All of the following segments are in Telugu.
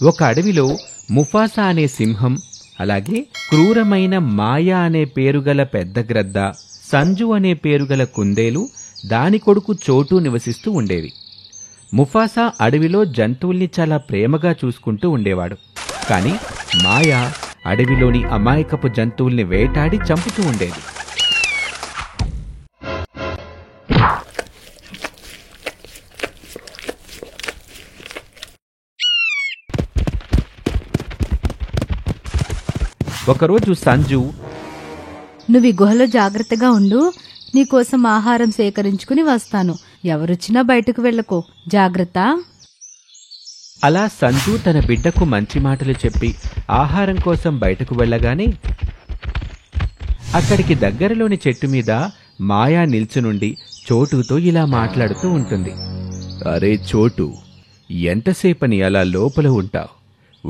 ఒక అడవిలో ముఫాసా అనే సింహం, అలాగే క్రూరమైన మాయా అనే పేరుగల పెద్ద గ్రద్ద, సంజు అనే పేరుగల కుందేలు, దాని కొడుకు చోటు నివసిస్తూ ఉండేవి. ముఫాసా అడవిలో జంతువుల్ని చాలా ప్రేమగా చూసుకుంటూ ఉండేవాడు. కాని మాయా అడవిలోని అమాయకపు జంతువుల్ని వేటాడి చంపుతూ ఉండేది. ఒకరోజు సంజు, నువ్వు ఈ గుహలో జాగ్రత్తగా ఉండు, నీకోసం ఆహారం సేకరించుకుని వస్తాను. ఎవరొచ్చినా బయటకు వెళ్ళకో, జాగ్రత్త. అలా సంజు తన బిడ్డకు మంచి మాటలు చెప్పి ఆహారం కోసం బయటకు వెళ్ళగానే అక్కడికి దగ్గరలోని చెట్టు మీద మాయా నిల్చునుండి చోటుతో ఇలా మాట్లాడుతూ ఉంటుంది. అరే చోటు, ఎంతసేపని అలా లోపల ఉంటావు?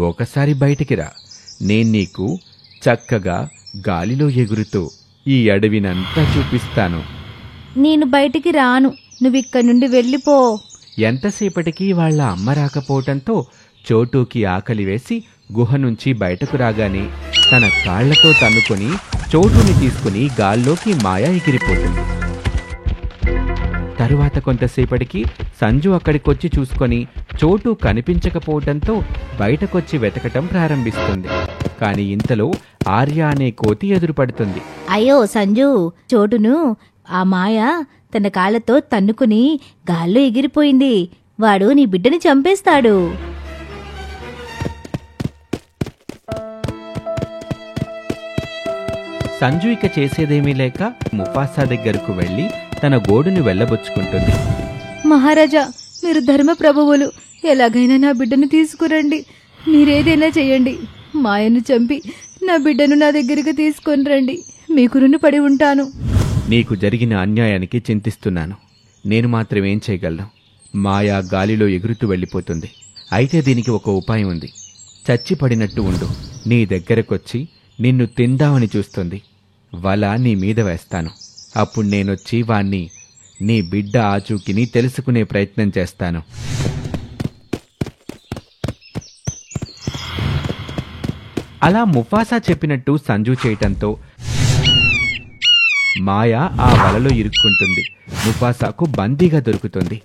ఒకసారి బయటికి రా. నేను నీకు చక్కగా గాలిలో ఎగురుతూ ఈ అడవినంతా చూపిస్తాను. నేను బయటికి రాను, నువ్విక్కడి నుండి వెళ్ళిపో. ఎంతసేపటికి వాళ్ల అమ్మ రాకపోవటంతో చోటూకి ఆకలి వేసి గుహ నుంచి బయటకు రాగానే తన కాళ్లతో తన్నుకొని చోటుని తీసుకుని గాల్లోకి మాయా ఎగిరిపోతుంది. తరువాత కొంతసేపటికి సంజు అక్కడికొచ్చి చూసుకొని చోటు కనిపించకపోవటంతో బయటకొచ్చి వెతకటం ప్రారంభిస్తుంది. కాని ఇంతలో ఆర్య అనే కోతి ఎదురుపడుతుంది. అయ్యో సంజు, చోటును ఆ మాయ తన కాళ్లతో తన్నుకుని గాల్లో ఎగిరిపోయింది. వాడు నీ బిడ్డని చంపేస్తాడు. సంజు ఇక చేసేదేమీ లేక ముఫాసా దగ్గరకు వెళ్లి తన గోడుని వెళ్లబుచ్చుకుంటుంది. మహారాజా, మీరు ధర్మ ప్రభువులు, ఎలాగైనా నా బిడ్డను తీసుకురండి. మీరేదైనా చెయ్యండి. మాయను చంపి నా బిడ్డను నా దగ్గరికి తీసుకొని రండి. మీకు రుణపడి ఉంటాను. నీకు జరిగిన అన్యాయానికి చింతిస్తున్నాను. నేను మాత్రం ఏం చేయగలను? మాయా గాలిలో ఎగురుతూ వెళ్ళిపోతుంది. అయితే దీనికి ఒక ఉపాయం ఉంది. చచ్చిపడినట్టు ఉండు. నీ దగ్గరకొచ్చి నిన్ను తిందామని చూస్తుంది. వల నీ మీద వేస్తాను. అప్పుడు నేనొచ్చి వాణ్ణి, నీ బిడ్డ ఆచూకిని తెలుసుకునే ప్రయత్నం చేస్తాను. అలా ముఫాసా చెప్పినట్టు సంజు చేయటంతో మాయా ఆ వలలో ఇరుక్కుంటుంది. ముఫాసాకు బందీగా దొరుకుతుంది.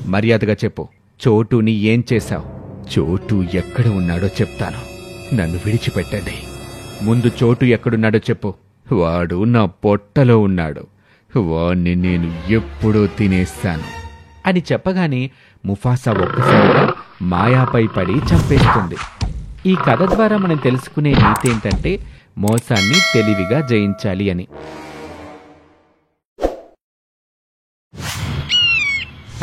మర్యాదగా చెప్పు, చోటుని ఏం చేశావు? చోటు ఎక్కడ ఉన్నాడో చెప్తాను. నన్ను విడిచిపెట్టండి. ముందు చోటు ఎక్కడున్నాడో చెప్పు. వాడు నా పొట్టలో ఉన్నాడు. వాణ్ణి నేను ఎప్పుడో తినేస్తాను అని చెప్పగానే ముఫాసా ఒక్కసారిగా మాయాపై పడి చంపేస్తుంది. ఈ కథ ద్వారా మనం తెలుసుకునే నీతి ఏంటంటే, మోసాన్ని తెలివిగా జయించాలి అని.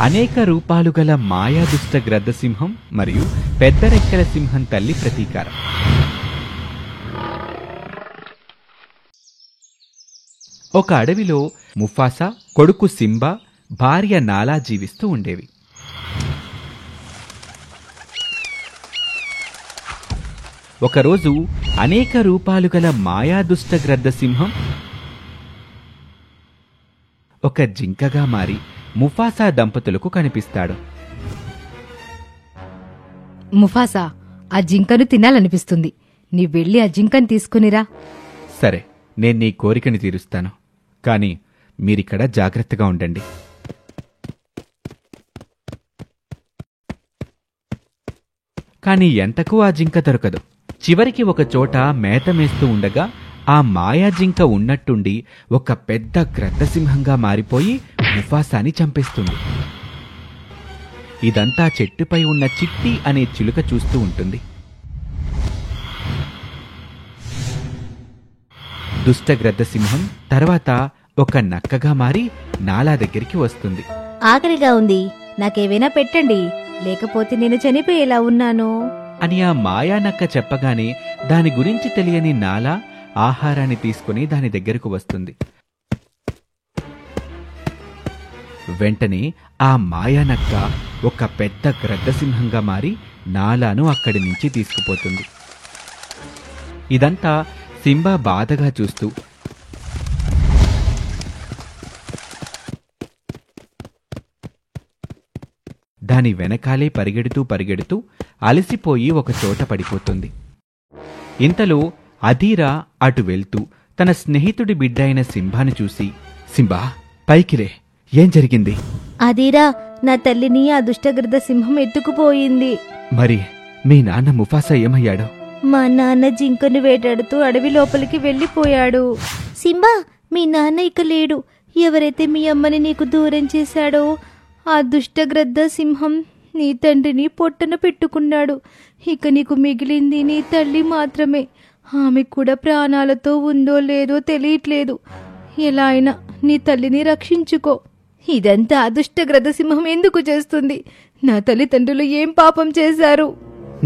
అనేక రూపాలు గల మాయాదుష్ట గ్రద్దసింహం మరియు పెద్ద రెక్కల సింహం తల్లి ప్రతీకారం. ఒక అడవిలో ముఫాసా, కొడుకు సింబా, భార్య నాలా జీవిస్తూ ఉండేవి. ఒకరోజు అనేక రూపాలు గల మాయాదుష్ట గ్రద్దసింహం ఒక జింకగా మారి ముఫాసా దంపతులకు కనిపిస్తాడు. ముఫాసా, ఆ జింకను తినాలనిపిస్తుంది. నీ వెళ్ళి ఆ జింకను తీసుకునిరా. సరే, నేను నీ కోరికని తీరుస్తాను. కాని మీరిక్కడ జాగ్రత్తగా ఉండండి. కాని ఎంతకు ఆ జింక దొరకదు. చివరికి ఒక చోట మేత మేస్తూ ఉండగా ఆ మాయా జింక ఉన్నట్టుండి ఒక పెద్ద గ్రద్దసింహంగా మారిపోయి ముఫాసాని చంపేస్తుంది. ఇదంతా చెట్టుపై ఉన్న చిట్టి అనే చిలుక చూస్తూ ఉంటుంది. దుష్ట గ్రద్దసింహం తర్వాత ఒక నక్కగా మారి నాలా దగ్గరికి వస్తుంది. ఆకలిగా ఉంది, నాకేవైనా పెట్టండి, లేకపోతే నేను చనిపోయేలా ఉన్నాను అని ఆ మాయా నక్క చెప్పగానే దాని గురించి తెలియని నాలా ఆహారాన్ని తీసుకుని దాని దగ్గరకు వస్తుంది. వెంటనే ఆ మాయానక్క ఒక పెద్ద గ్రద్దసింహంగా మారి నాలాను అక్కడి నుంచి తీసుకుపోతుంది. ఇదంతా సింబా బాధగా చూస్తూ, దాని వెనకాలే పరిగెడుతూ పరిగెడుతూ అలసిపోయి ఒక చోట పడిపోతుంది. ఇంతలో అధీరా అటు వెళ్తూ తన స్నేహితుడి బిడ్డ అయిన సింబాను చూసి, సింబా పైకిలే, ఏం జరిగింది? అదీరా, నా తల్లిని ఆ దుష్టగ్రద్ద సింహం ఎత్తుకుపోయింది. మరి మీ నాన్న ముఫాసా ఏమయ్యాడో? మా నాన్న జింకను వేటాడుతూ అడవి లోపలికి వెళ్ళిపోయాడు. సింబా, మీ నాన్న ఇక లేడు. ఎవరైతే మీ అమ్మని నీకు దూరం చేశాడో ఆ దుష్టగ్రద్ద సింహం నీ తండ్రిని పొట్టన పెట్టుకున్నాడు. ఇక నీకు మిగిలింది నీ తల్లి మాత్రమే. ఆమె కూడా ప్రాణాలతో ఉందో లేదో తెలియట్లేదు. ఎలా అయినా నీ తల్లిని రక్షించుకో. ఇదంతా ఆ దుష్టగ్రద్ద సింహం ఎందుకు చేస్తుంది? నా తల్లిదండ్రులు ఏం పాపం చేశారు?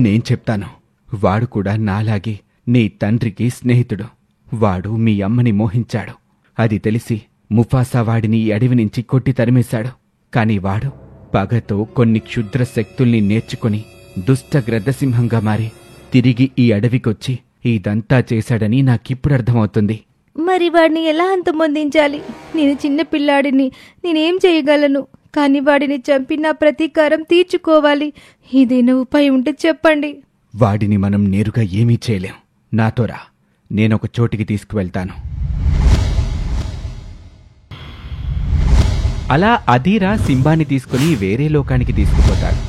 నేను చెప్తాను. వాడు కూడా నాలాగే నీ తండ్రికి స్నేహితుడు. వాడు మీ అమ్మని మోహించాడు. అది తెలిసి ముఫాసా వాడిని ఈ అడవి నుంచి కొట్టి తరిమేశాడు. కాని వాడు పగతో కొన్ని క్షుద్ర శక్తుల్ని నేర్చుకుని దుష్టగ్రద్దసింహంగా మారి తిరిగి ఈ అడవికొచ్చి ఇదంతా చేశాడని నాకిప్పుడు అర్థమవుతుంది. మరి వాడిని ఎలా అంతమొందించాలి? నేను చిన్న పిల్లాడిని, నేనేం చేయగలను? కాని వాడిని చంపి నా ప్రతీకారం తీర్చుకోవాలి. ఏదైనా ఉపాయం ఉంటే చెప్పండి. వాడిని మనం నేరుగా ఏమీ చేయలేం. నాతోరా, నేనొక చోటికి తీసుకువెళ్తాను. అలా అధీరా సింబాని తీసుకుని వేరే లోకానికి తీసుకుపోతాడు.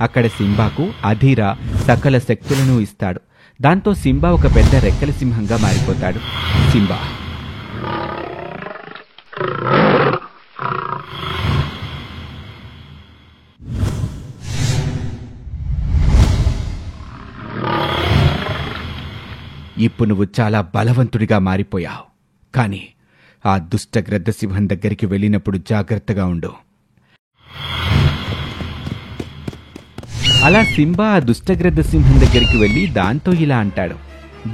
అక్కడ సింబాకు అధీరా సకల శక్తులను ఇస్తాడు. దాంతో సింబా ఒక పెద్ద రెక్కల సింహంగా మారిపోతాడు. సింబా ఇప్పుడు నువ్వు చాలా బలవంతుడిగా మారిపోయావు. కాని ఆ దుష్టగ్రద్ద సింహం దగ్గరికి వెళ్ళినప్పుడు జాగ్రత్తగా ఉండు. అలా సింబా ఆ దుష్టగ్రద్ద సింహం దగ్గరికి వెళ్ళి దాంతో ఇలా అంటాడు.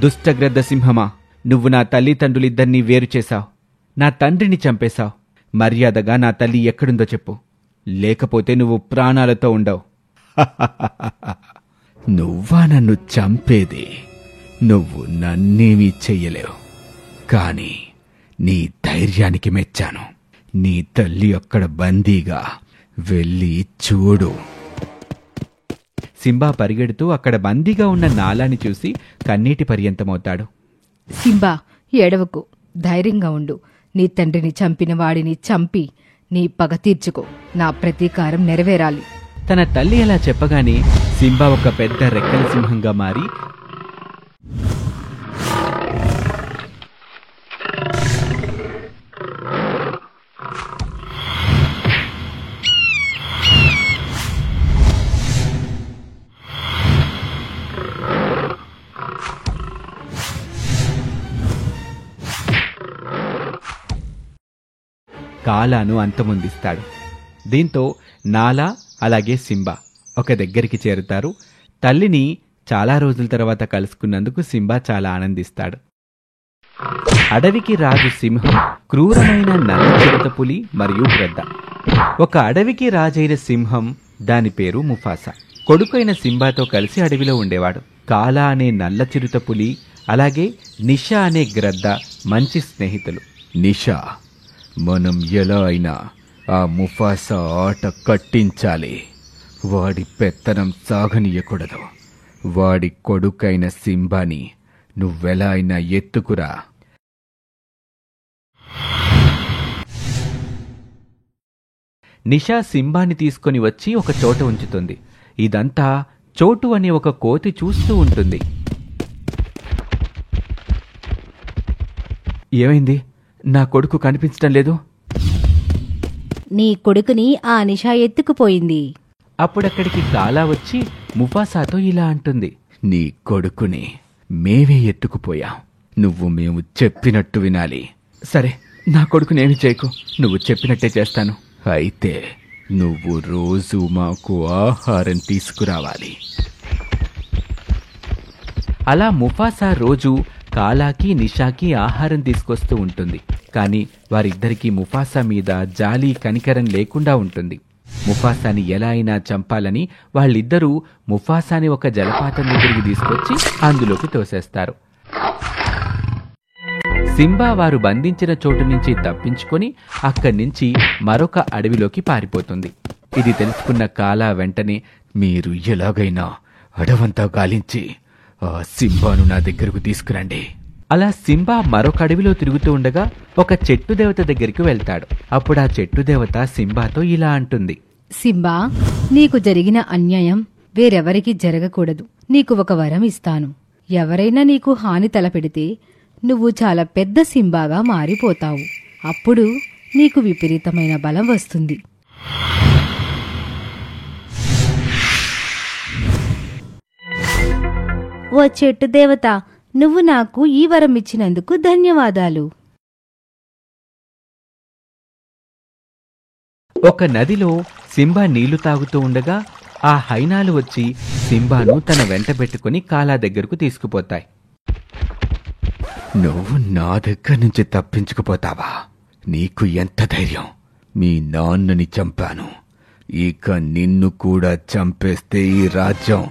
దుష్టగ్రద్ద సింహమా, నువ్వు నా తల్లిదండ్రులిద్దరినీ వేరు చేశావు. నా తండ్రిని చంపేశావు. మర్యాదగా నా తల్లి ఎక్కడుందో చెప్పు, లేకపోతే నువ్వు ప్రాణాలతో ఉండవు. నువ్వా నన్ను చంపేది? నువ్వు నన్నేమీ చెయ్యలేవు. కాని నీ ధైర్యానికి మెచ్చాను. నీ తల్లి అక్కడ బందీగా, వెళ్ళి చూడు. సింబా పరిగెడుతూ అక్కడ బందీగా ఉన్న నాలాని చూసి కన్నీటి పర్యంతమవుతాడు. సింబా, ఏడవకు, ధైర్యంగా ఉండు. నీ తండ్రిని చంపిన వాడిని చంపి నీ పగ తీర్చుకో. నా ప్రతీకారం నెరవేరాలి. తన తల్లి అలా చెప్పగానే సింబా ఒక పెద్ద రెక్కల సింహంగా మారి కాలాను అంతమొందిస్తాడు. దీంతో నాలా అలాగే సింబా ఒక దగ్గరికి చేరుతారు. తల్లిని చాలా రోజుల తర్వాత కలుసుకున్నందుకు సింబా చాలా ఆనందిస్తాడు. అడవికి రాజు సింహం, క్రూరమైన నల్ల చిరుత పులి మరియు గ్రద్ద. ఒక అడవికి రాజైన సింహం, దాని పేరు ముఫాసా, కొడుకైన సింబాతో కలిసి అడవిలో ఉండేవాడు. కాలా అనే నల్ల చిరుత పులి అలాగే నిషా అనే గ్రద్ద మంచి స్నేహితులు. నిషా, మనం ఎలా అయినా ఆ ముఫాసా ఆట కట్టించాలి. వాడి పెత్తనం సాగనీయకూడదు. వాడి కొడుకైన సింబాని నువ్వెలా అయినా ఎత్తుకురా. నిషా సింబాని తీసుకొని వచ్చి ఒక చోట ఉంచుతుంది. ఇదంతా చోటు అనే ఒక కోతి చూస్తూ ఉంటుంది. ఏమైంది? నా కొడుకు కనిపించటం లేదు. నీ కొడుకుని ఆ నిషా ఎత్తుకుపోయింది. అప్పుడక్కడికి కాలా వచ్చి ముఫాసాతో ఇలా అంటుంది. నీ కొడుకుని మేమే ఎత్తుకుపోయాం. నువ్వు మేము చెప్పినట్టు వినాలి. సరే, నా కొడుకునేమి చేయకు, నువ్వు చెప్పినట్టే చేస్తాను. అయితే నువ్వు రోజు మాకు ఆహారం తీసుకురావాలి. అలా ముఫాసా రోజు కాలాకి నిషాకి ఆహారం తీసుకొస్తూ ఉంటుంది. కానీ వారిద్దరికీ ముఫాసా మీద జాలి కనికరం లేకుండా ఉంటుంది. ముఫాసాని ఎలా అయినా చంపాలని వాళ్ళిద్దరూ ముఫాసాని ఒక జలపాతం దగ్గరికి తీసుకొచ్చి అందులోకి తోసేస్తారు. సింబా వారు బంధించిన చోటు నుంచి తప్పించుకొని అక్కడి నుంచి మరొక అడవిలోకి పారిపోతుంది. ఇది తెలుసుకున్న కాలా వెంటనే, మీరు ఎలాగైనా అడవంతా గాలించి ఆ సింబాను నా దగ్గరకు తీసుకురండి. అలా సింబా మరొక అడవిలో తిరుగుతూ ఉండగా ఒక చెట్టు దేవత దగ్గరికి వెళ్తాడు. అప్పుడు ఆ చెట్టు దేవత సింబాతో ఇలా అంటుంది. సింబా, నీకు జరిగిన అన్యాయం వేరెవరికి జరగకూడదు. నీకు ఒక వరం ఇస్తాను. ఎవరైనా నీకు హాని తలపెడితే నువ్వు చాలా పెద్ద సింబాగా మారిపోతావు. అప్పుడు నీకు విపరీతమైన బలం వస్తుంది. ఓ చెట్టు దేవత, నువ్వు నాకు ఈ వరం ఇచ్చినందుకు ధన్యవాదాలు. ఒక నదిలో సింబా నీళ్లు తాగుతూ ఉండగా ఆ హైనాలు వచ్చి సింబాను తన వెంట పెట్టుకుని కాలా దగ్గరకు తీసుకుపోతాయి. నువ్వు నా దగ్గర నుంచి తప్పించుకుపోతావా? నీకు ఎంత ధైర్యం? మీ నాన్నని చంపాను, ఇక నిన్ను కూడా చంపేస్తే ఈ రాజ్యం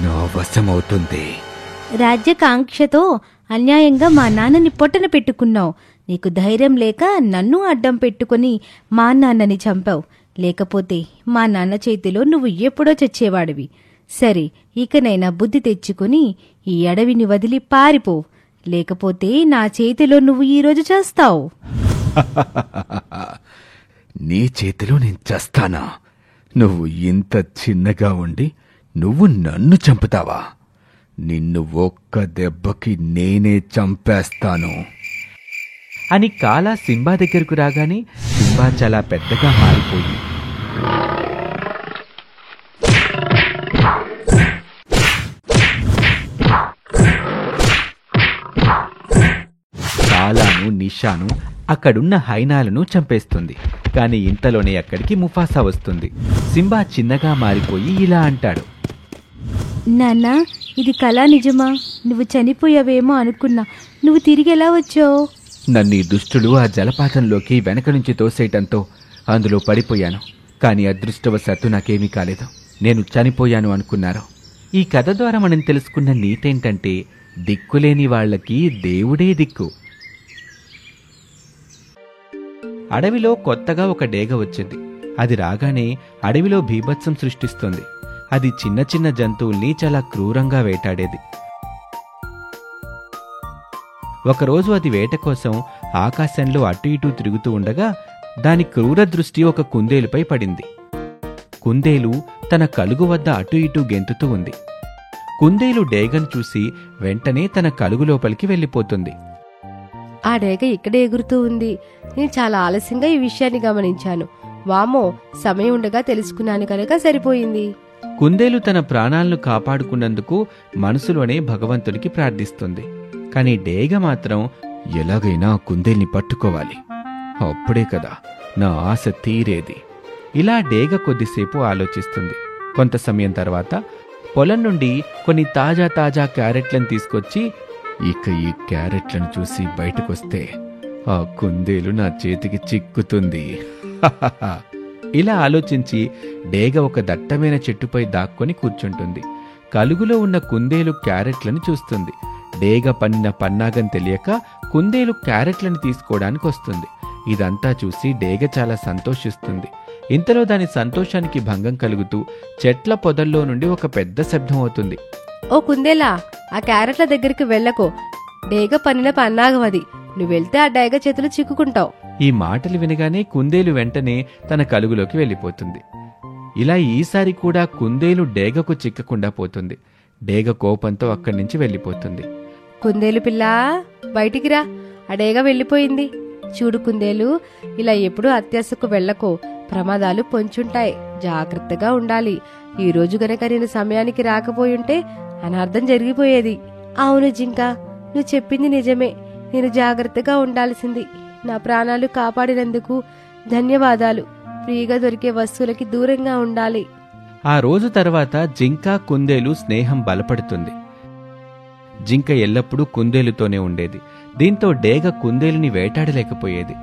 నా వశమవుతుంది. రాజ్యకాంక్షతో అన్యాయంగా మా నాన్నని పొట్టన పెట్టుకున్నావు. నీకు ధైర్యం లేక నన్ను అడ్డం పెట్టుకుని మా నాన్నని చంపావు. లేకపోతే మా నాన్న చేతిలో నువ్వు ఎప్పుడో చచ్చేవాడివి. సరే, ఇకనైనా బుద్ధి తెచ్చుకుని ఈ అడవిని వదిలి పారిపో. లేకపోతే నా చేతిలో నువ్వు ఈరోజు చేస్తావు. నీ చేతిలో నేను చస్తానా? నువ్వు ఇంత చిన్నగా ఉండి నువ్వు నన్ను చంపుతావా? నిన్ను ఒక్క దెబ్బకి నేనే చంపేస్తాను అని కాలా సింబా దగ్గరకు రాగానే సింబా చాలా పెద్దగా మారిపోయి కాలాను, నిషాను, అక్కడున్న హైనాలను చంపేస్తుంది. కాని ఇంతలోనే అక్కడికి ముఫాసా వస్తుంది. సింబా చిన్నగా మారిపోయి ఇలా అంటాడు. నాన్న, ఇది కళ నిజమా? నువ్వు చనిపోయావేమో అనుకున్నా. నువ్వు తిరిగి ఎలా వచ్చావు? నన్ను ఈ దుష్టులు ఆ జలపాతంలోకి వెనక నుంచి తోసేయటంతో అందులో పడిపోయాను. కాని అదృష్టవశాత్తు నాకేమీ కాలేదు. నేను చనిపోయాను అనుకున్నారు. ఈ కథ ద్వారా మనం తెలుసుకున్న నీతేంటంటే, దిక్కులేని వాళ్లకి దేవుడే దిక్కు. అడవిలో కొత్తగా ఒక డేగ వచ్చింది. అది రాగానే అడవిలో బీభత్సం సృష్టిస్తుంది. అది చిన్న చిన్న జంతువుల్ని చాలా క్రూరంగా వేటాడేది. ఒకరోజు అది వేట కోసం ఆకాశంలో అటు ఇటూ తిరుగుతూ ఉండగా దాని క్రూర దృష్టి ఒక కుందేలుపై పడింది. కుందేలు తన కలుగు వద్ద అటు ఇటూ గెంతుతూ ఉంది. కుందేలు డేగను చూసి వెంటనే తన కలుగు లోపలికి వెళ్ళిపోతుంది. ఆ డేగ ఇక్కడే ఎగురుతూ ఉంది. నేను చాలా ఆలస్యంగా ఈ విషయాన్ని గమనించాను. వామో, సమయం ఉండగా తెలుసుకున్నాను కనుక సరిపోయింది. కుందేలు తన ప్రాణాలను కాపాడుకున్నందుకు మనసులోనే భగవంతునికి ప్రార్థిస్తుంది. కాని డేగ మాత్రం ఎలాగైనా కుందేల్ని పట్టుకోవాలి, అప్పుడే కదా నా ఆశ తీరేది. ఇలా డేగ కొద్దిసేపు ఆలోచిస్తుంది. కొంత సమయం తర్వాత పొలం నుండి కొన్ని తాజా తాజా క్యారెట్లను తీసుకొచ్చి, ఇక ఈ క్యారెట్లను చూసి బయటకొస్తే ఆ కుందేలు నా చేతికి చిక్కుతుంది. ఇలా ఆలోచించి డేగ ఒక దట్టమైన చెట్టుపై దాక్కొని కూర్చుంటుంది. కలుగులో ఉన్న కుందేలు క్యారెట్లను చూస్తుంది. డేగ పన్నిన పన్నాగం తెలియక కుందేలు క్యారెట్లను తీసుకోవడానికి వస్తుంది. ఇదంతా చూసి డేగ చాలా సంతోషిస్తుంది. ఇంతలో దాని సంతోషానికి భంగం కలుగుతూ చెట్ల పొదల్లో నుండి ఒక పెద్ద శబ్దం అవుతుంది. ఓ కుందేలా, ఆ క్యారెట్ల దగ్గరికి వెళ్ళకో. డేగ పన్నిన పన్నాగం అది. నువ్వెళ్తే ఆ డేగ చేతులు చిక్కుకుంటావు. ఈ మాటలు వినగానే కుందేలు వెంటనే తన కలుగులోకి వెళ్ళిపోతుంది. ఇలా ఈసారి కూడా కుందేలు డేగకు చిక్కకుండా పోతుంది. డేగ కోపంతో అక్కడి నుంచి వెళ్ళిపోతుంది. కుందేలు పిల్ల, బయటికి రా. ఆ డేగ వెళ్ళిపోయింది. చూడు కుందేలు, ఇలా ఎప్పుడూ అత్యాశకు వెళ్ళకో. ప్రమాదాలు పొంచుంటాయి. జాగ్రత్తగా ఉండాలి. ఈ రోజు గనక నేను సమయానికి రాకపోయుంటే అనార్థం జరిగిపోయేది. అవును జింక, నువ్వు చెప్పింది నిజమే. నేను జాగ్రత్తగా ఉండాల్సింది. నా ప్రాణాలు కాపాడినందుకు ధన్యవాదాలు. ఫ్రీగా దొరికే వస్తువులకి దూరంగా ఉండాలి. ఆ రోజు తర్వాత జింక కుందేలు స్నేహం బలపడుతుంది. జింక ఎల్లప్పుడూ కుందేలుతోనే ఉండేది. దీంతో డేగ కుందేలుని వేటాడలేకపోయేది.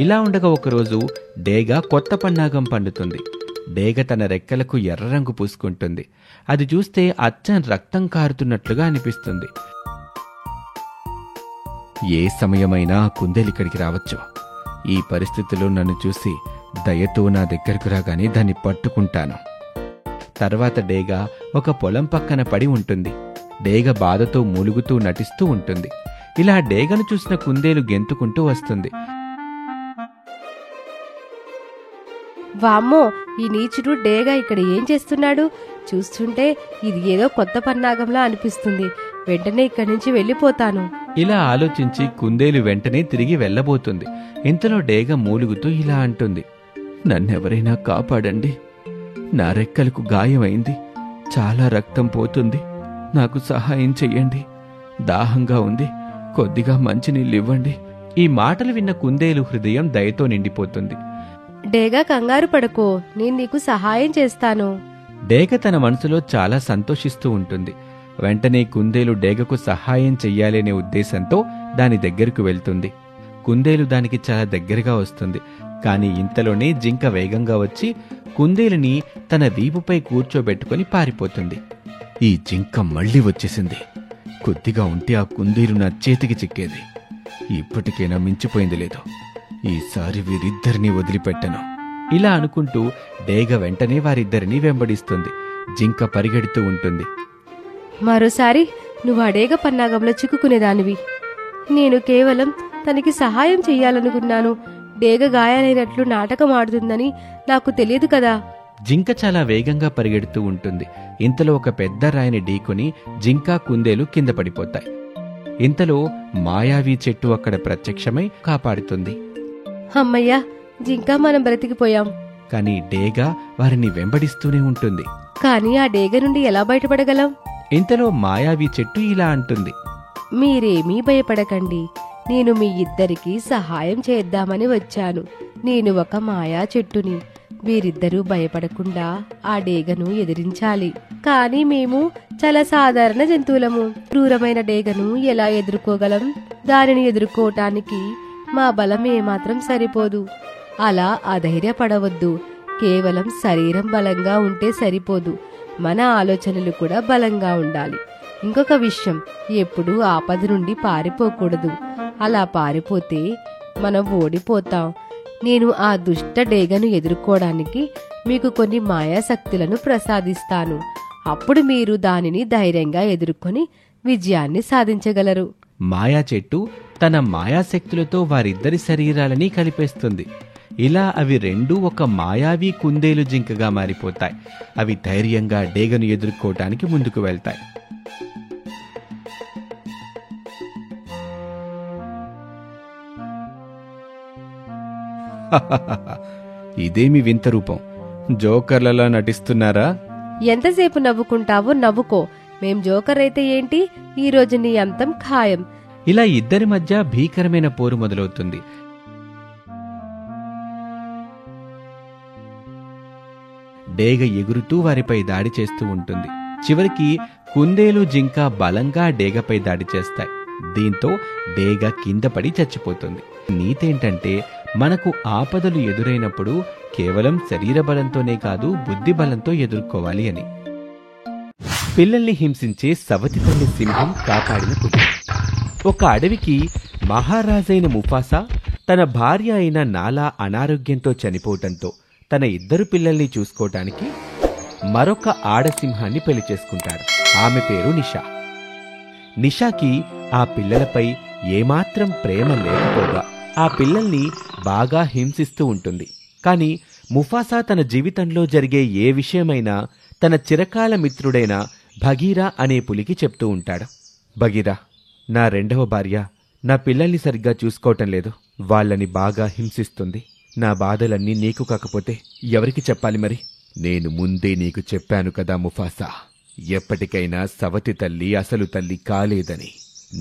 ఇలా ఉండగా ఒకరోజు డేగ కొత్త పన్నాగం పండుతుంది. డేగ తన రెక్కలకు ఎర్ర రంగు పూసుకుంటుంది. అది చూస్తే అచ్చం రక్తం కారుతున్నట్లుగా అనిపిస్తుంది. ఏ సమయమైనా కుందేలిక్కడికి రావచ్చు. ఈ పరిస్థితిలో నన్ను చూసి దయతో నా దగ్గరకు రాగానే దాన్ని పట్టుకుంటాను. తర్వాత డేగ ఒక పొలం పక్కన పడి ఉంటుంది. డేగ బాధతో మూలుగుతూ నటిస్తూ ఉంటుంది. ఇలా డేగను చూసిన కుందేలు గెంతుకుంటూ వస్తుంది. వామ్మో, ఈ నీచుడు డేగా ఇక్కడ ఏం చేస్తున్నాడు? చూస్తుంటే ఇది ఏదో కొత్త పన్నాగంలా అనిపిస్తుంది. వెంటనే ఇక్కడి నుంచి వెళ్ళిపోతాను. ఇలా ఆలోచించి కుందేలు వెంటనే తిరిగి వెళ్ళబోతుంది. ఇంతలో డేగ మూలుగుతూ ఇలా అంటుంది, నన్నెవరైనా కాపాడండి. నా రెక్కలకు గాయమైంది. చాలా రక్తం పోతుంది. నాకు సహాయం చెయ్యండి. దాహంగా ఉంది. కొద్దిగా మంచినీళ్ళివ్వండి. ఈ మాటలు విన్న కుందేలు హృదయం దయతో నిండిపోతుంది. డేగా కంగారు పడకో, నేను నీకు సహాయం చేస్తాను. డేగ తన మనసులో చాలా సంతోషిస్తూ ఉంటుంది. వెంటనే కుందేలు డేగకు సహాయం చెయ్యాలనే ఉద్దేశంతో దాని దగ్గరకు వెళ్తుంది. కుందేలు దానికి చాలా దగ్గరగా వస్తుంది. కాని ఇంతలోనే జింక వేగంగా వచ్చి కుందేలుని తన వీపుపై కూర్చోబెట్టుకుని పారిపోతుంది. ఈ జింక మళ్ళీ వచ్చేసింది. కొద్దిగా ఉంటే ఆ కుందేలు నా చేతికి చిక్కేది. ఇప్పటికైనా మించిపోయింది లేదు. ఈసారి వీరిద్దరినీ వదిలిపెట్టను. ఇలా అనుకుంటూ డేగ వెంటనే వారిద్దరినీ వెంబడిస్తుంది. జింక పరిగెడుతూ ఉంటుంది. మరోసారి నువ్వు ఆ డేగ పన్నాగంలో చిక్కుకునేదానివి. నేను కేవలం తనకి సహాయం చెయ్యాలనుకున్నాను. డేగ గాయాలైనట్లు నాటకం ఆడుతుందని నాకు తెలియదు కదా. జింక చాలా వేగంగా పరిగెడుతూ ఉంటుంది. ఇంతలో ఒక పెద్ద రాయిని ఢీకొని జింక కుందేలు కింద పడిపోతాయి. ఇంతలో మాయావి చెట్టు అక్కడ ప్రత్యక్షమై కాపాడుతుంది. అమ్మయ్యా, జింక మనం బ్రతికిపోయాం. కాని డేగ వారిని వెంబడిస్తూనే ఉంటుంది. కానీ ఆ డేగ నుండి ఎలా బయటపడగలం? ఇంతలో మాయావి చెట్టు ఇలా అంటుంది, మీరేమీ భయపడకండి. నేను మీ ఇద్దరికీ సహాయం చేద్దామని వచ్చాను. నేను ఒక మాయా చెట్టుని. వీరిద్దరూ భయపడకుండా ఆ డేగను ఎదిరించాలి. కానీ మేము చాలా సాధారణ జంతువులము. క్రూరమైన డేగను ఎలా ఎదుర్కోగలం? దానిని ఎదుర్కోవటానికి మా బలం ఏమాత్రం సరిపోదు. అలా అధైర్యపడవద్దు. కేవలం శరీరం బలంగా ఉంటే సరిపోదు. మన ఆలోచనలు కూడా బలంగా ఉండాలి. ఇంకొక విషయం, ఎప్పుడూ ఆపద నుండి పారిపోకూడదు. అలా పారిపోతే మనం ఓడిపోతాం. నేను ఆ దుష్ట డేగను ఎదుర్కోవడానికి మీకు కొన్ని మాయాశక్తులను ప్రసాదిస్తాను. అప్పుడు మీరు దానిని ధైర్యంగా ఎదుర్కొని విజయాన్ని సాధించగలరు. మాయా చెట్టు తన మాయాశక్తులతో వారిద్దరి శరీరాలని కలిపేస్తుంది. ఇలా అవి రెండూ ఒక మాయావి కుందేలు జింకగా మారిపోతాయి. అవి ధైర్యంగా డేగను ఎదుర్కోవటానికి ముందుకు వెళ్తాయి. ఇదేమి వింత రూపం? జోకర్లలా నటిస్తున్నారా? ఎంతసేపు నవ్వుకుంటావో నవ్వుకో. మేం జోకర్ అయితే ఏంటి, ఈ రోజు నీ అంతం ఖాయం. ఇలా ఇద్దరి మధ్య భీకరమైన పోరు మొదలవుతుంది. డేగ ఎగురుతూ వారిపై దాడి చేస్తూ ఉంటుంది. చివరికి కుందేలు జింక బలంగా డేగపై దాడి చేస్తాయి. దీంతో డేగ కింద పడి చచ్చిపోతుంది. నీతేంటంటే, మనకు ఆపదలు ఎదురైనప్పుడు కేవలం శరీర బలంతోనే కాదు, బుద్ధి బలంతో ఎదుర్కోవాలి అని. పిల్లల్ని హింసించే సవతి తల్లి సింహం కాపాడిన కుటుంబం. ఒక అడవికి మహారాజైన ముఫాసా తన భార్య అయిన నాలా అనారోగ్యంతో చనిపోవటంతో తన ఇద్దరు పిల్లల్ని చూసుకోవటానికి మరొక ఆడసింహాన్ని పెళ్లి చేసుకుంటాడు. ఆమె పేరు నిషా. నిషాకి ఆ పిల్లలపై ఏమాత్రం ప్రేమ లేకపోగా ఆ పిల్లల్ని బాగా హింసిస్తూ ఉంటుంది. కాని ముఫాసా తన జీవితంలో జరిగే ఏ విషయమైనా తన చిరకాల మిత్రుడైన భగీరా అనే పులికి చెప్తూ ఉంటాడు. భగీరా, నా రెండవ భార్య నా పిల్లల్ని సరిగ్గా చూసుకోవటం లేదు. వాళ్ళని బాగా హింసిస్తుంది. నా బాధలన్నీ నీకు కాకపోతే ఎవరికి చెప్పాలి మరి? నేను ముందే నీకు చెప్పాను కదా ముఫాసా, ఎప్పటికైనా సవతి తల్లి అసలు తల్లి కాలేదని.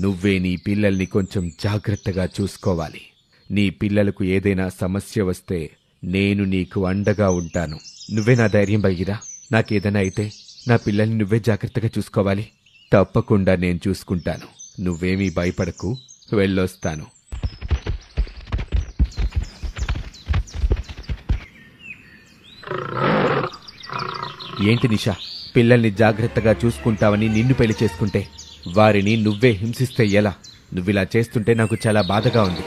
నువ్వే నీ పిల్లల్ని కొంచెం జాగ్రత్తగా చూసుకోవాలి. నీ పిల్లలకు ఏదైనా సమస్య వస్తే నేను నీకు అండగా ఉంటాను. నువ్వే నా ధైర్యం భగీరా. నాకేదైనా అయితే నా పిల్లల్ని నువ్వే జాగ్రత్తగా చూసుకోవాలి. తప్పకుండా నేను చూసుకుంటాను. నువ్వేమీ భయపడకు. వెళ్ళొస్తాను. ఏంటి నిషా, పిల్లల్ని జాగ్రత్తగా చూసుకుంటావని నిన్ను పెళ్లి చేసుకుంటే వారిని నువ్వే హింసిస్తే ఎలా? నువ్విలా చేస్తుంటే నాకు చాలా బాధగా ఉంది.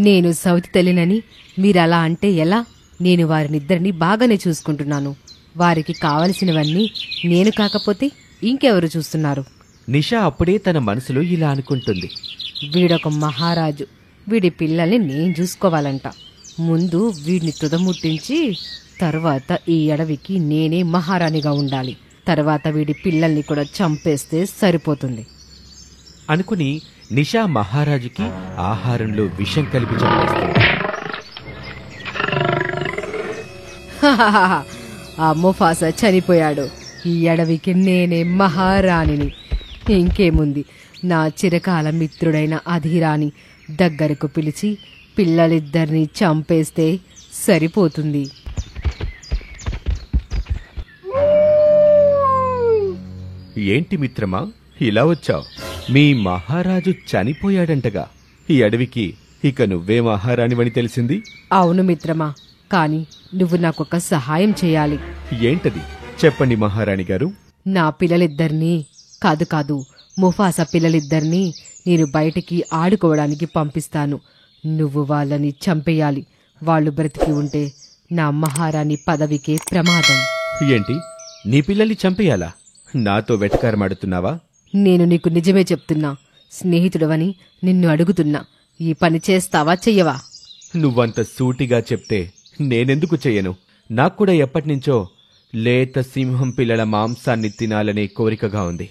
నేను సౌతి తల్లినని మీరలా అంటే ఎలా? నేను వారినిద్దరిని బాగానే చూసుకుంటున్నాను. వారికి కావలసినవన్నీ నేను కాకపోతే ఇంకెవరు చూస్తున్నారు? నిషా అప్పుడే తన మనసులో ఇలా అనుకుంటుంది. వీడొక మహారాజు. వీడి పిల్లల్ని నేను చూసుకోవాలంట. ముందు వీడిని తుదముట్టించి తర్వాత ఈ అడవికి నేనే మహారాణిగా ఉండాలి. తర్వాత వీడి పిల్లల్ని కూడా చంపేస్తే సరిపోతుంది అనుకుని నిషా మహారాజుకి ఆహారంలో విషం కలిపి చంపేస్తుంది. ఆ ముఫాసా చనిపోయాడు. ఈ అడవికి నేనే మహారాణిని. ఇంకేముంది, నా చిరకాల మిత్రుడైన అధిరాని దగ్గరకు పిలిచి పిల్లలిద్దరినీ చంపేస్తే సరిపోతుంది. ఏంటి మిత్రమా ఇలా వచ్చావు? మీ మహారాజు చనిపోయాడంటగా. ఈ అడవికి ఇక నువ్వే మహారాణివని తెలిసింది. అవును మిత్రమా, కాని నువ్వు నాకొక సహాయం చేయాలి. ఏంటది చెప్పండి మహారాణి గారు. నా పిల్లలిద్దరినీ కాదు ముఫాసా పిల్లలిద్దరినీ నేను బయటికి ఆడుకోవడానికి పంపిస్తాను. నువ్వు వాళ్ళని చంపేయాలి. వాళ్ళు బ్రతికి ఉంటే నా మహారాణి పదవికే ప్రమాదం. ఏంటి, నీ పిల్లల్ని చంపేయాలా? నాతో వెటకారమాడుతున్నావా? నేను నీకు నిజమే చెప్తున్నా. స్నేహితుడవని నిన్ను అడుగుతున్నా. ఈ పని చేస్తావా చెయ్యవా? నువ్వంత సూటిగా చెప్తే నేనెందుకు చెయ్యను? నాక్కూడా ఎప్పటినుంచో లేత సింహం పిల్లల మాంసాన్ని తినాలనే కోరికగా ఉంది.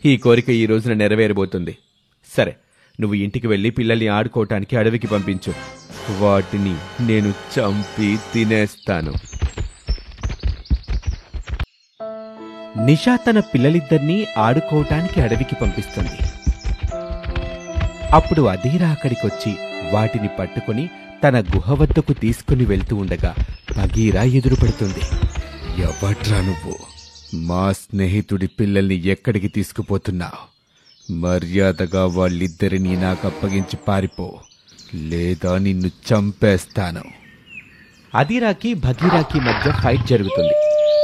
ఈ కోరిక ఈ రోజున నెరవేరబోతుంది. సరే, నువ్వు ఇంటికి వెళ్లి పిల్లల్ని ఆడుకోవటానికి అడవికి పంపించు. వాటిని నేను చంపి తినేస్తాను. నిషా తన పిల్లలిద్దరినీ ఆడుకోవటానికి అడవికి పంపిస్తుంది. అప్పుడు అధీరా అక్కడికొచ్చి వాటిని పట్టుకుని తన గుహ వద్దకు తీసుకుని వెళ్తూ ఉండగా భగీరా ఎదురుపడుతుంది. ఎవట్రా నువ్వు? మా స్నేహితుడి పిల్లల్ని ఎక్కడికి తీసుకుపోతున్నావు? మర్యాదగా వాళ్ళిద్దరినీ నాకు అప్పగించి పారిపో, లేదా నిన్ను చంపేస్తాను. అధీరాకి భగీరాకి మధ్య ఫైట్ జరుగుతుంది.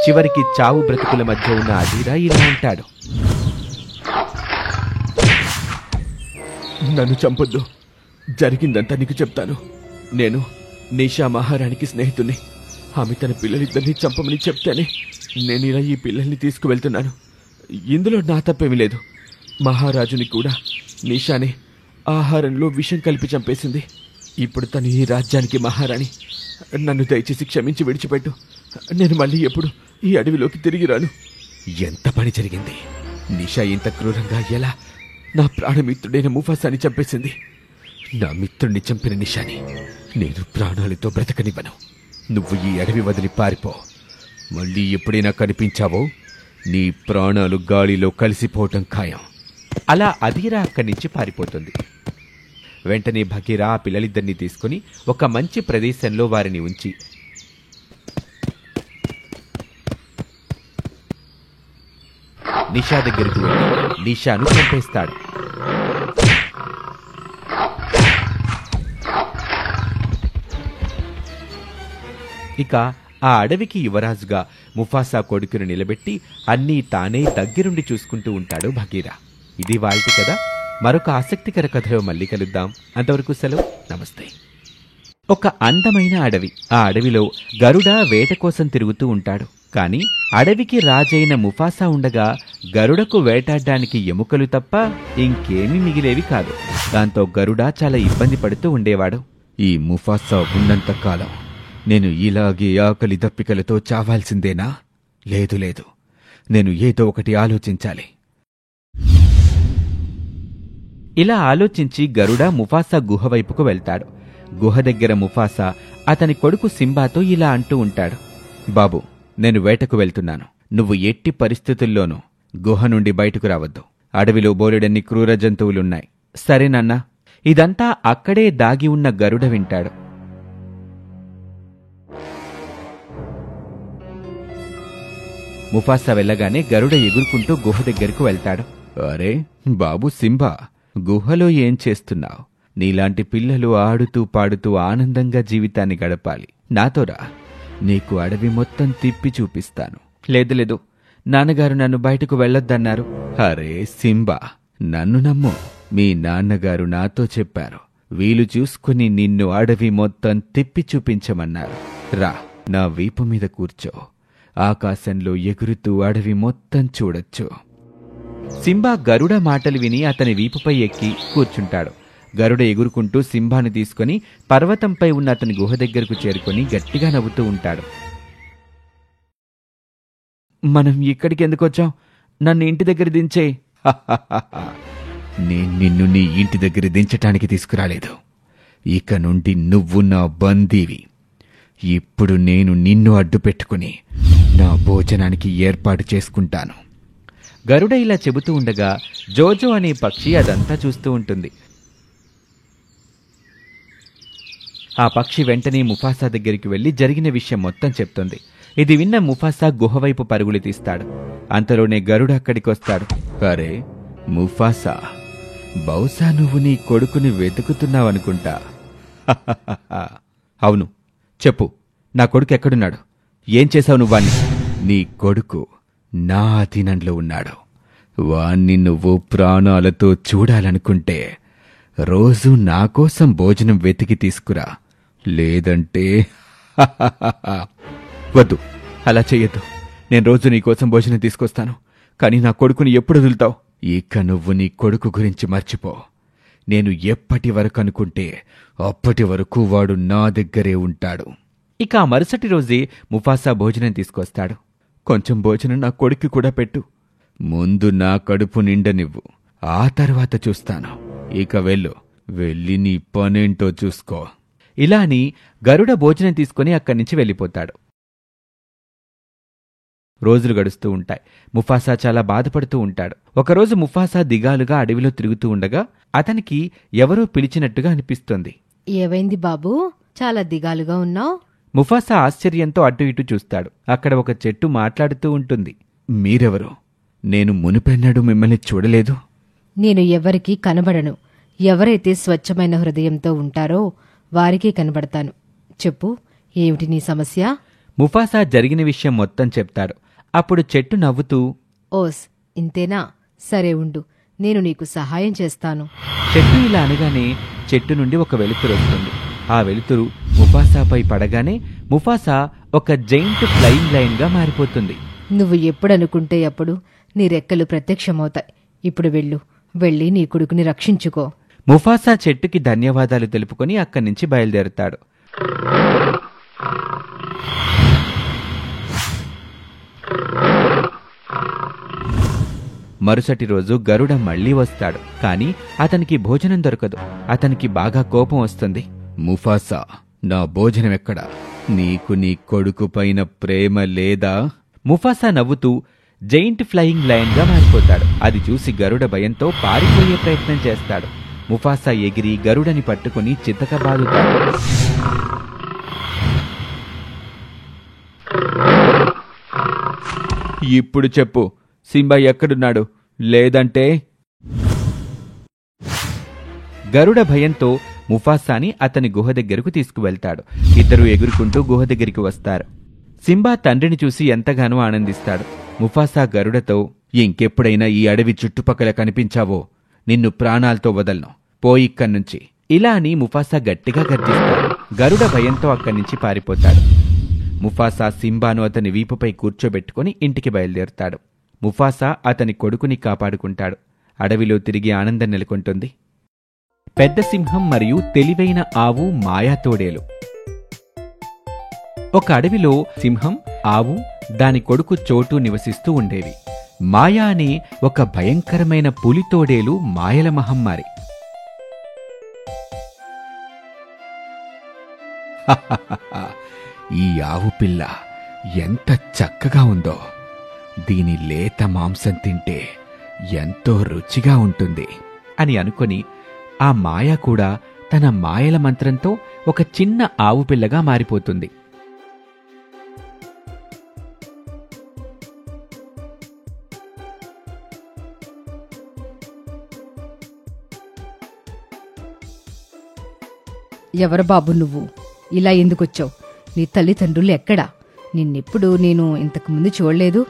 చివరికి చావు బ్రతుకుల మధ్య ఉన్న అధీరా ఇలా అంటాడు. నన్ను చంపొద్దు. జరిగిందంతా నీకు చెప్తాను. నేను నిషా మహారాణికి స్నేహితుణ్ణి. ఆమె తన పిల్లలిద్దరినీ చంపమని చెప్తేనే నేను ఇలా ఈ పిల్లల్ని తీసుకువెళ్తున్నాను. ఇందులో నా తప్పేమీ లేదు. మహారాజుని కూడా నిషానే ఆహారంలో విషం కలిపి చంపేసింది. ఇప్పుడు తను ఈ రాజ్యానికి మహారాణి. నన్ను దయచేసి క్షమించి విడిచిపెట్టు. నేను మళ్ళీ ఎప్పుడు ఈ అడవిలోకి తిరిగి రాను. ఎంత పని జరిగింది? నిషా ఇంత క్రూరంగా ఎలా నా ప్రాణమిత్రుడైన ముఫాసాని చంపేసింది? నా మిత్రుణ్ణి చంపిన నిషాని నేను ప్రాణాలతో బ్రతకనివ్వను. నువ్వు ఈ అడవి వదిలి పారిపో. మళ్ళీ ఎప్పుడైనా కనిపించావో నీ ప్రాణాలు గాలిలో కలిసిపోవటం ఖాయం. అలా అధీరా అక్కడి నుంచి పారిపోతుంది. వెంటనే భగీరా ఆ పిల్లలిద్దరినీ తీసుకుని ఒక మంచి ప్రదేశంలో వారిని ఉంచి నిషా దగ్గరకు వెళ్ళి నిషాను చంపేస్తాడు. ఇక ఆ అడవికి యువరాజుగా ముఫాసా కొడుకును నిలబెట్టి అన్నీ తానే దగ్గరుండి చూసుకుంటూ ఉంటాడు భగీరా. ఇది వాళ్ళకి కథ. మరొక ఆసక్తికర కథలో మళ్ళీ కలుద్దాం. అంతవరకు సెలవు. నమస్తే. ఒక అందమైన అడవి. ఆ అడవిలో గరుడ వేట కోసం తిరుగుతూ ఉంటాడు. కాని అడవికి రాజైన ముఫాసా ఉండగా గరుడకు వేటాడడానికి ఎముకలు తప్ప ఇంకేమీ మిగిలేవి కాదు. దాంతో గరుడ చాలా ఇబ్బంది పడుతూ ఉండేవాడు. ఈ ముఫాసా ఉన్నంత కాలం నేను ఇలాగే ఆకలి దప్పికలతో చావాల్సిందేనా? లేదు లేదు, నేను ఏదో ఒకటి ఆలోచించాలి. ఇలా ఆలోచించి గరుడ ముఫాసా గుహ వైపుకు వెళ్తాడు. గుహ దగ్గర ముఫాసా అతని కొడుకు సింబాతో ఇలా అంటూ ఉంటాడు. బాబు, నేను వేటకు వెళ్తున్నాను. నువ్వు ఎట్టి పరిస్థితుల్లోనూ గుహ నుండి బయటకు రావద్దు. అడవిలో బోలెడన్ని క్రూర జంతువులున్నాయి. సరేనన్నా? ఇదంతా అక్కడే దాగి ఉన్న గరుడ వింటాడు. ముఫాసా వెళ్ళగానే గరుడ ఎగురుకుంటూ గుహ దగ్గరకు వెళ్తాడు. అరే బాబు సింబా, గుహలో ఏం చేస్తున్నావు? నీలాంటి పిల్లలు ఆడుతూ పాడుతూ ఆనందంగా జీవితాన్ని గడపాలి. నాతోరా, నీకు అడవి మొత్తం తిప్పి చూపిస్తాను. లేదు లేదు, నాన్నగారు నన్ను బయటకు వెళ్ళొద్దన్నారు. అరే సింబా, నన్ను నమ్ము. మీ నాన్నగారు నాతో చెప్పారు. వీలు చూసుకుని నిన్ను అడవి మొత్తం తిప్పి చూపించమన్నారు. రా, నా వీపు మీద కూర్చో. ఆకాశంలో ఎగురుతూ అడవి మొత్తం చూడొచ్చు. సింబా గరుడ మాటలు విని అతని వీపుపై ఎక్కి కూర్చుంటాడు. గరుడ ఎగురుకుంటూ సింబాని తీసుకుని పర్వతంపై ఉన్న అతని గుహ దగ్గరకు చేరుకొని గట్టిగా నవ్వుతూ ఉంటాడు. మనం ఇక్కడికి ఎందుకొచ్చాం? నన్ను ఇంటి దగ్గర దించే. నేను నిన్ను నీ ఇంటి దగ్గర దించటానికి తీసుకురాలేదు. ఇక నుండి నువ్వు నా బందీవి. ఇప్పుడు నేను నిన్ను అడ్డు పెట్టుకుని నా భోజనానికి ఏర్పాటు చేసుకుంటాను. గరుడ ఇలా చెబుతూ ఉండగా జోజో అనే పక్షి అదంతా చూస్తూ ఉంటుంది. ఆ పక్షి వెంటనే ముఫాసా దగ్గరికి వెళ్లి జరిగిన విషయం మొత్తం చెప్తుంది. ఇది విన్న ముఫాసా గుహవైపు పరుగులు తీస్తాడు. అంతలోనే గరుడ అక్కడికొస్తాడు. అరే ముఫాసా, బహుశా నువ్వు నీ కొడుకుని వెతుకుతున్నావనుకుంటా. అవును, చెప్పు, నా కొడుకు ఎక్కడున్నాడు? ఏం చేశావు నువ్వాన్ని? నీ కొడుకు నా అధీనంలో ఉన్నాడు. వాణ్ణి నువ్వు ప్రాణాలతో చూడాలనుకుంటే రోజూ నా కోసం భోజనం వెతికి తీసుకురా, లేదంటే వద్దు, అలా చెయ్యొద్దు. నేను రోజు నీకోసం భోజనం తీసుకొస్తాను, కానీ నా కొడుకుని ఎప్పుడు వదులుతావు? ఇక నువ్వు నీ కొడుకు గురించి మర్చిపో. నేను ఎప్పటి వరకు అనుకుంటే అప్పటి వరకు వాడు నా దగ్గరే ఉంటాడు. ఇక ఆ మరుసటి రోజే ముఫాసా భోజనం తీసుకొస్తాడు. కొంచెం భోజనం నా కొడుకు కూడా పెట్టు. ముందు నా కడుపు నిండనివ్వు, ఆ తర్వాత చూస్తాను. ఇక వెళ్ళి నీ పనేంటో చూసుకో. ఇలా అని గరుడ భోజనం తీసుకుని అక్కడి నుంచి వెళ్ళిపోతాడు. రోజులు గడుస్తూ ఉంటాయి. ముఫాసా చాలా బాధపడుతూ ఉంటాడు. ఒకరోజు ముఫాసా దిగాలుగా అడవిలో తిరుగుతూ ఉండగా అతనికి ఎవరో పిలిచినట్టుగా అనిపిస్తుంది. ఏవైంది బాబూ, చాలా దిగాలుగా ఉన్నావు? ముఫాసా ఆశ్చర్యంతో అటు ఇటు చూస్తాడు. అక్కడ ఒక చెట్టు మాట్లాడుతూ ఉంటుంది. మీరెవరో? నేను మునుపెన్నడూ మిమ్మల్ని చూడలేదు. నేను ఎవరికీ కనబడను. ఎవరైతే స్వచ్ఛమైన హృదయంతో ఉంటారో వారికే కనబడతాను. చెప్పు, ఏమిటి నీ సమస్య? ముఫాసా జరిగిన విషయం మొత్తం చెప్తాడు. అప్పుడు చెట్టు నవ్వుతూ, ఓస్, ఇంతేనా? సరే ఉండు, నేను నీకు సహాయం చేస్తాను. చెట్టు ఇలా అనగానే చెట్టు నుండి ఒక వెలుతురు వస్తుంది. ఆ వెలుతురు ముఫాసాపై పడగానే ముఫాసా ఒక జైంట్ ఫ్లయింగ్ లైన్ గా మారిపోతుంది. నువ్వు ఎప్పుడనుకుంటే అప్పుడు నీ రెక్కలు ప్రత్యక్షమవుతాయి. ఇప్పుడు వెళ్ళి నీ కొడుకుని రక్షించుకో. ముఫాసా చెట్టుకి ధన్యవాదాలు తెలుపుకొని అక్కడి నుంచి బయలుదేరుతాడు. మరుసటి రోజు గరుడ మళ్లీ వస్తాడు. కాని అతనికి భోజనం దొరకదు. అతనికి బాగా కోపం వస్తుంది. ముఫాసా, నా భోజనం ఎక్కడా? నీకు నీ కొడుకు పైన ప్రేమ లేదా? ముఫాసా నవ్వుతూ జైంట్ ఫ్లయింగ్ లయన్ గా మారిపోతాడు. అది చూసి గరుడ భయంతో పారిపోయే ప్రయత్నం చేస్తాడు. ముఫాసా ఎగిరి గరుడని పట్టుకుని చితకబాదుతాడు. ఇప్పుడు చెప్పు, సింబా ఎక్కడున్నాడు? లేదంటే... గరుడ భయంతో ముఫాసాని అతని గుహ దగ్గరకు తీసుకువెళ్తాడు. ఇద్దరూ ఎగురుకుంటూ గుహ దగ్గరికి వస్తారు. సింబా తండ్రిని చూసి ఎంతగానో ఆనందిస్తాడు. ముఫాసా గరుడతో, ఇంకెప్పుడైనా ఈ అడవి చుట్టుపక్కల కనిపించావో నిన్ను ప్రాణాలతో వదలను, పోయిక్కడ్నుంచి. ఇలా అని ముఫాసా గట్టిగా గర్జిస్తాడు. గరుడ భయంతో అక్కడ్నుంచి పారిపోతాడు. ముఫాసా సింబాను అతని వీపుపై కూర్చోబెట్టుకుని ఇంటికి బయలుదేరుతాడు. ముఫాసా అతని కొడుకుని కాపాడుకుంటాడు. అడవిలో తిరిగి ఆనందం నెలకొంటుంది. పెద్ద సింహం మరియు తెలివైన ఆవు మాయా తోడేలు. ఒక అడవిలో సింహం, ఆవు, దాని కొడుకు చోటు నివసిస్తూ ఉండేవి. మాయా అనే ఒక భయంకరమైన పులి తోడేలు మాయల మహమ్మారి. ఈ ఆవు పిల్ల ఎంత చక్కగా ఉందో. దీని లేత మాంసం తింటే ఎంతో రుచిగా ఉంటుంది అని అనుకొని ఆ మాయ కూడా తన మాయల మంత్రంతో ఒక చిన్న ఆవు పిల్లగా మారిపోతుంది. ఎవరు బాబు నువ్వు? ఇలా ఎందుకొచ్చావు? నీ తల్లిదండ్రులు ఎక్కడా? నిన్నెప్పుడు నేను ఇంతకుముందు చూడలేదు.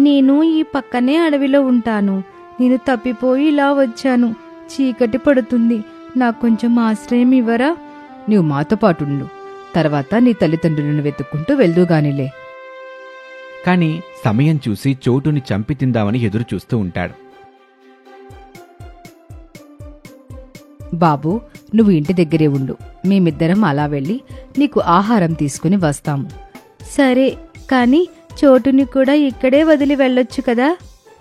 నేను ఈ పక్కనే అడవిలో ఉంటాను. నేను తప్పిపోయి ఇలా వచ్చాను. చీకటి పడుతుంది. నాకు కొంచెం ఆశ్రయం ఇవ్వరా? నువ్వు మాతో పాటుండు. తర్వాత నీ తల్లిదండ్రులను వెతుక్కుంటూ వెళ్దూగానిలే. కాని సమయం చూసి చోటుని చంపి తిందామని ఎదురు చూస్తూ ఉంటాడు. బాబూ, నువ్వు ఇంటి దగ్గరే ఉండు. మేమిద్దరం అలా వెళ్ళి నీకు ఆహారం తీసుకుని వస్తాము. సరే, కాని చోటుని కూడా ఇక్కడే వదిలి వెళ్ళొచ్చు కదా.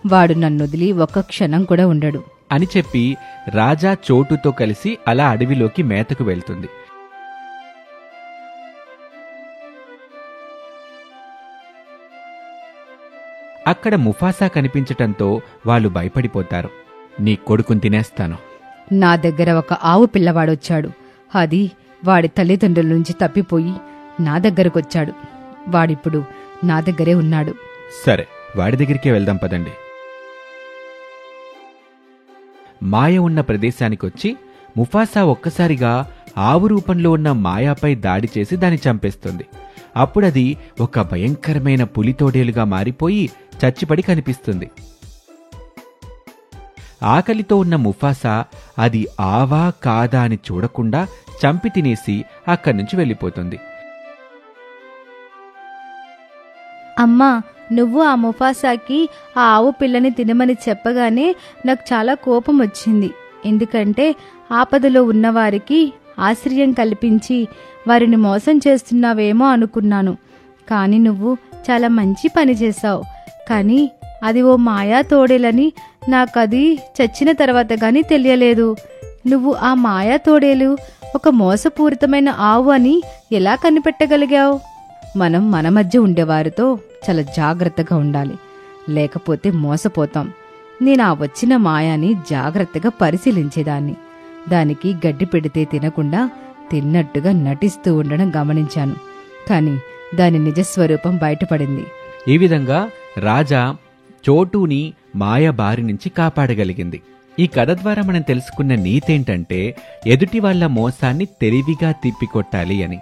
వాడు నన్నొదిలి ఒక్క క్షణం కూడా ఉండడు అని చెప్పి రాజా చోటుతో కలిసి అలా అడవిలోకి మేతకు వెళ్తుంది. అక్కడ ముఫాసా కనిపించటంతో వాళ్ళు భయపడిపోతారు. నీ కొడుకుని తినేస్తాను. నా దగ్గర ఒక ఆవు పిల్లవాడొచ్చాడు. అది వాడి తల్లిదండ్రుల నుంచి తప్పిపోయి నా దగ్గరకొచ్చాడు. వాడిప్పుడు నా దగ్గరే ఉన్నాడు. సరే, వాడి దగ్గరికే వెళ్దాం పదండి. మాయ ఉన్న ప్రదేశానికొచ్చి ముఫాసా ఒక్కసారిగా ఆవు రూపంలో ఉన్న మాయాపై దాడి చేసి దాన్ని చంపేస్తుంది. అప్పుడది ఒక భయంకరమైన పులితోడేలుగా మారిపోయి చచ్చిపడి కనిపిస్తుంది. ఆకలితో ఉన్న ముఫాసా అది ఆవా కాదా అని చూడకుండా చంపి తినేసి అక్కడి నుంచి వెళ్ళిపోతుంది. అమ్మా, నువ్వు ఆ ముఫాసాకి ఆ ఆవు పిల్లని తినమని చెప్పగానే నాకు చాలా కోపం వచ్చింది. ఎందుకంటే ఆపదలో ఉన్నవారికి ఆశ్రయం కల్పించి వారిని మోసం చేస్తున్నావేమో అనుకున్నాను. కాని నువ్వు చాలా మంచి పని చేశావు. కానీ అది ఓ మాయా తోడేలని నాకది చచ్చిన తర్వాత గాని తెలియలేదు. నువ్వు ఆ మాయా తోడేలు ఒక మోసపూరితమైన ఆవు అని ఎలా కనిపెట్టగలిగావు? మనం మన మధ్య ఉండేవారితో చాలా జాగ్రత్తగా ఉండాలి, లేకపోతే మోసపోతాం. నేను ఆ వచ్చిన మాయాని జాగ్రత్తగా పరిశీలించేదాన్ని. దానికి గడ్డి పెడితే తినకుండా తిన్నట్టుగా నటిస్తూ ఉండడం గమనించాను. కాని దాని నిజస్వరూపం బయటపడింది. ఈ విధంగా రాజా చోటూని మాయ బారి నుంచి కాపాడగలిగింది. ఈ కథ ద్వారా మనం తెలుసుకున్న నీతేంటంటే ఎదుటి వాళ్ళ మోసాన్ని తెలివిగా తిప్పికొట్టాలి అని.